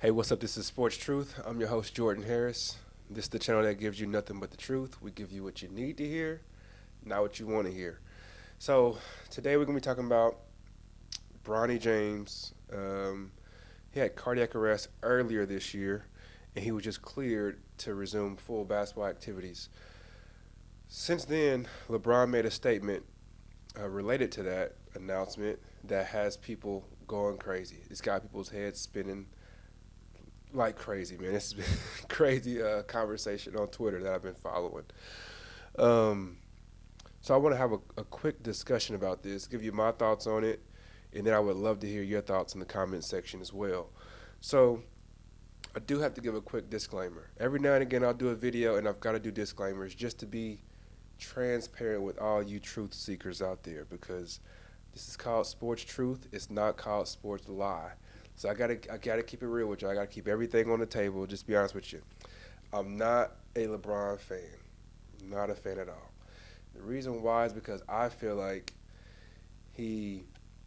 Hey, what's up? This is Sports Truth. I'm your host, Jordan Harris. This is the channel that gives you nothing but the truth. We give you what you need to hear, not what you want to hear. So, today we're going to be talking about Bronny James. He had cardiac arrest earlier this year, and he was just cleared to resume full basketball activities. Since then, LeBron made a statement related to that announcement that has people going crazy. It's got people's heads spinning like crazy, man. It's been crazy conversation on Twitter that I've been following. Um, so I want to have a quick discussion about this, give you my thoughts on it, and then I would love to hear your thoughts in the comment section as well. So I do have to give a quick disclaimer. Every now and again, I'll do a video, and I've got to do disclaimers just to be transparent with all you truth seekers out there, because this is called Sports Truth. It's not called Sports Lie. So I gotta keep it real with you. I gotta keep everything on the table. Just be honest with you. I'm not a LeBron fan. Not a fan at all. The reason why is because I feel like he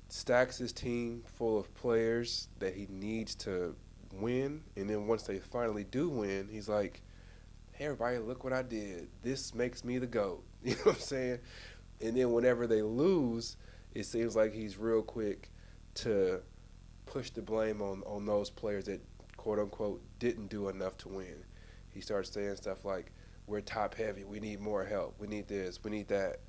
stacks his team full of players that he needs to win, and then once they finally do win, he's like, "Hey, everybody, look what I did. This makes me the GOAT." You know what I'm saying? And then whenever they lose, it seems like he's real quick to push the blame on those players that quote unquote didn't do enough to win. He starts saying stuff like, "We're top heavy. We need more help. We need this. We need that."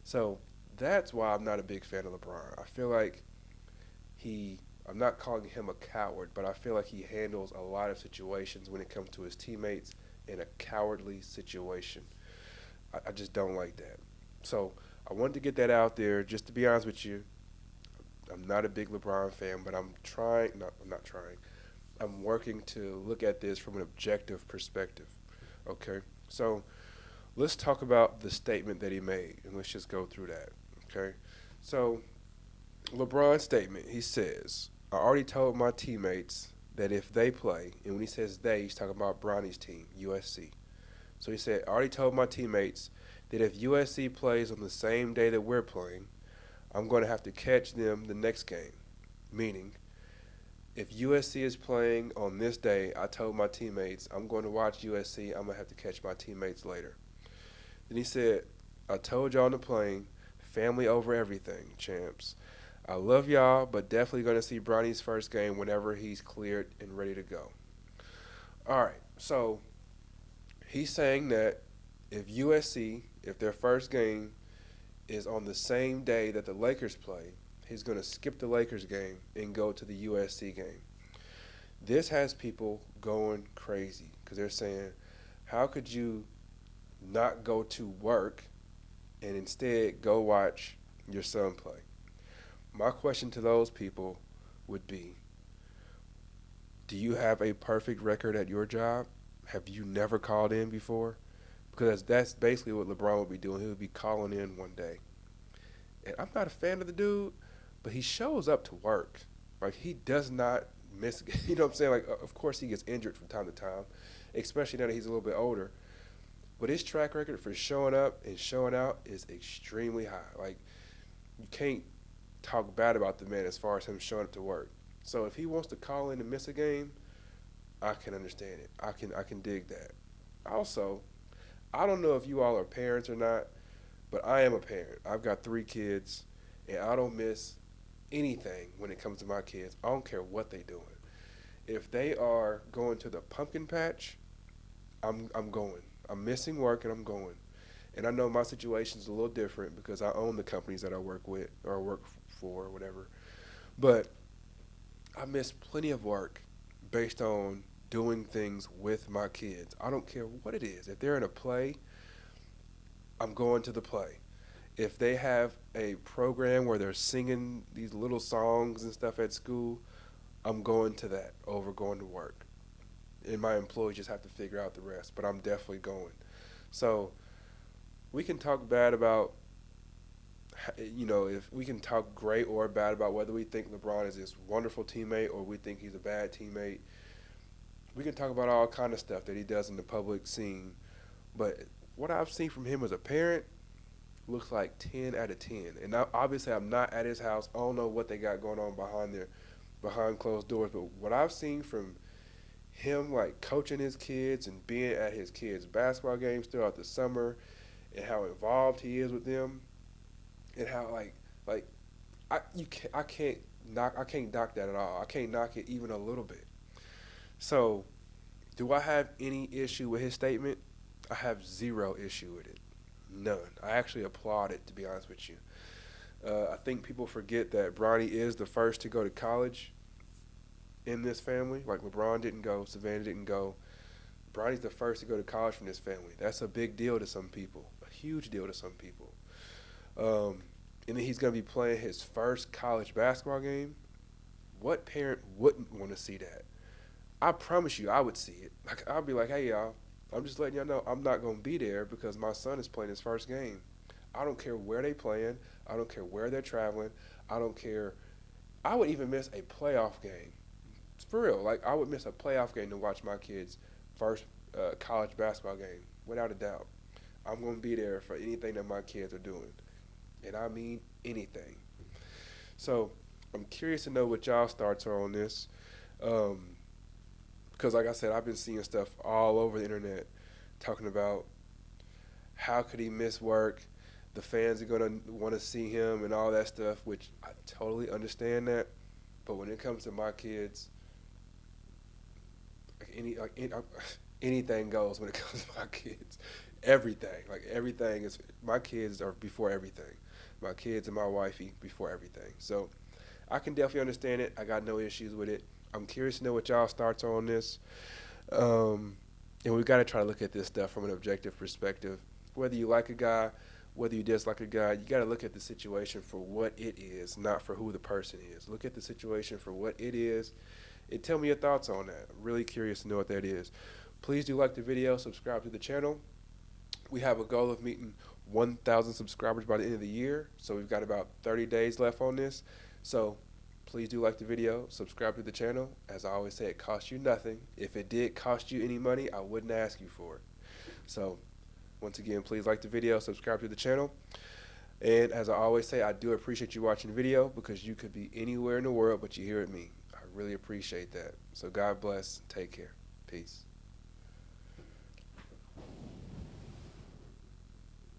So that's why I'm not a big fan of LeBron. I feel like he. I'm not calling him a coward, but I feel like he handles a lot of situations when it comes to his teammates in a cowardly situation. I just don't like that. So I wanted to get that out there. Just to be honest with you, I'm not a big LeBron fan, but I'm trying. Not, I'm not trying. I'm working to look at this from an objective perspective. Okay, so let's talk about the statement that he made, and let's just go through that. Okay, so LeBron's statement. He says, "I already told my teammates that if they play," and when he says they, he's talking about Bronny's team, USC. So he said, "I already told my teammates that if USC plays on the same day that we're playing, I'm going to have to catch them the next game." Meaning, if USC is playing on this day, I told my teammates, I'm going to watch USC. I'm going to have to catch my teammates later. Then he said, "I told y'all on the plane, family over everything, champs. I love y'all, but definitely going to see Bronny's first game whenever he's cleared and ready to go." All right, so he's saying that if USC, if their first game is on the same day that the Lakers play, he's going to skip the Lakers game and go to the USC game. This has people going crazy because they're saying, how could you not go to work and instead go watch your son play? My question to those people would be, do you have a perfect record at your job? Have you never called in before? Because that's basically what LeBron would be doing. He would be calling in one day. And I'm not a fan of the dude, but he shows up to work. Like, he does not miss. You know what I'm saying? Like, of course he gets injured from time to time, especially now that he's a little bit older. But his track record for showing up and showing out is extremely high. Like, you can't talk bad about the man as far as him showing up to work. So if he wants to call in and miss a game, I can understand it. I can dig that. Also, I don't know if you all are parents or not, but I am a parent. I've got 3 kids, and I don't miss anything when it comes to my kids. I don't care what they're doing. If they are going to the pumpkin patch, I'm going. I'm missing work and I'm going. And I know my situation is a little different because I own the companies that I work with or work for or whatever. But I miss plenty of work based on doing things with my kids. I don't care what it is. If they're in a play, I'm going to the play. If they have a program where they're singing these little songs and stuff at school, I'm going to that over going to work. And my employees just have to figure out the rest, but I'm definitely going. So we can talk bad about, if we can talk great or bad about whether we think LeBron is this wonderful teammate or we think he's a bad teammate. We can talk about all kind of stuff that he does in the public scene. But what I've seen from him as a parent looks like 10 out of 10. And now, obviously, I'm not at his house. I don't know what they got going on behind closed doors. But what I've seen from him like coaching his kids and being at his kids' basketball games throughout the summer, and how involved he is with them, and how like I can't knock that at all. I can't knock it even a little bit. So, do I have any issue with his statement? I have zero issue with it. None. I actually applaud it, to be honest with you. I think people forget that Bronny is the first to go to college in this family. Like LeBron didn't go, Savannah didn't go. Bronny's the first to go to college from this family. That's a big deal to some people, a huge deal to some people. Um, and then he's going to be playing his first college basketball game. What parent wouldn't want to see that? I promise you, I would see it. Like I'll be like, hey y'all, I'm just letting y'all know I'm not gonna be there because my son is playing his first game. I don't care where they playing. I don't care where they're traveling. I don't care. I would even miss a playoff game. For real, like I would miss a playoff game to watch my kids' first college basketball game, without a doubt. I'm gonna be there for anything that my kids are doing, and I mean anything. So I'm curious to know what y'all's thoughts are on this. Um, because like I said, I've been seeing stuff all over the internet talking about how could he miss work, the fans are gonna want to see him and all that stuff, which I totally understand that. But when it comes to my kids, like anything goes when it comes to my kids. Everything is my kids are before everything. My kids and my wifey before everything. So I can definitely understand it. I got no issues with it. I'm curious to know what y'all's thoughts are on this. Um, and we've got to try to look at this stuff from an objective perspective. Whether you like a guy, whether you dislike a guy, you got to look at the situation for what it is, not for who the person is. Look at the situation for what it is and tell me your thoughts on that. I'm really curious to know what that is. Please do like the video, subscribe to the channel. We have a goal of meeting 1,000 subscribers by the end of the year, so we've got about 30 days left on this. So please do like the video, subscribe to the channel. As I always say, it costs you nothing. If it did cost you any money, I wouldn't ask you for it. So once again, please like the video, subscribe to the channel. And as I always say, I do appreciate you watching the video because you could be anywhere in the world, but you're here with me. I really appreciate that. So God bless. Take care. Peace.